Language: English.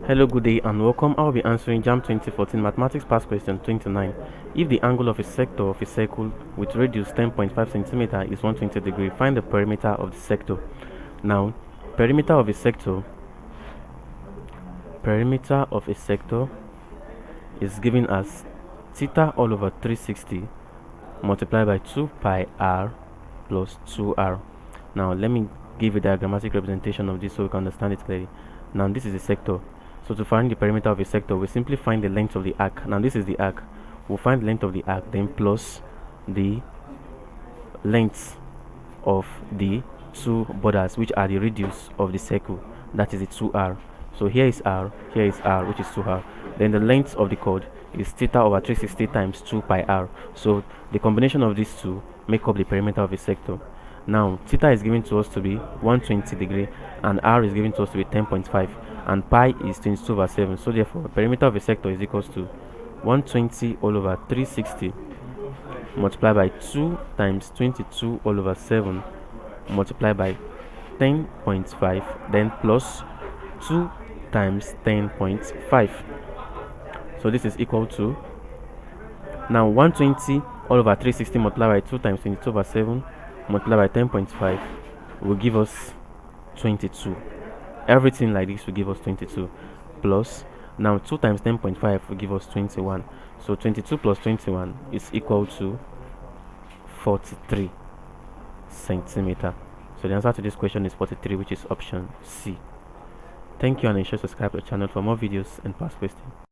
Hello, good day and welcome. I will be answering JAMB 2014 Mathematics Past Question 29. If the angle of a sector of a circle with radius 10.5 cm is 120 degrees, find the perimeter of the sector. Now, perimeter of a sector is given as theta all over 360 multiplied by 2 pi r plus 2r. Now, let me give a diagrammatic representation of this so we can understand it clearly. Now, this is a sector. So to find the perimeter of a sector, we simply find the length of the arc. Now this is the arc. We'll find the length of the arc, then plus the length of the two borders, which are the radius of the circle. That is the 2r. So here is r, which is 2r. Then the length of the chord is theta over 360 times 2 pi r. So the combination of these two make up the perimeter of a sector. Now theta is given to us to be 120 degree and r is given to us to be 10.5. and pi is 22/7. So therefore, perimeter of a sector is equals to 120 all over 360 multiplied by 2 times 22 all over 7 multiplied by 10.5, then plus 2 times 10.5. So this is equal to, now 120 all over 360 multiplied by 2 times 22/7 multiplied by 10.5 will give us 22. Everything like this will give us 22, plus now 2 times 10.5 will give us 21. So 22 plus 21 is equal to 43 centimeter. So the answer to this question is 43, which is option C. Thank you, and ensure to subscribe to the channel for more videos and past questions.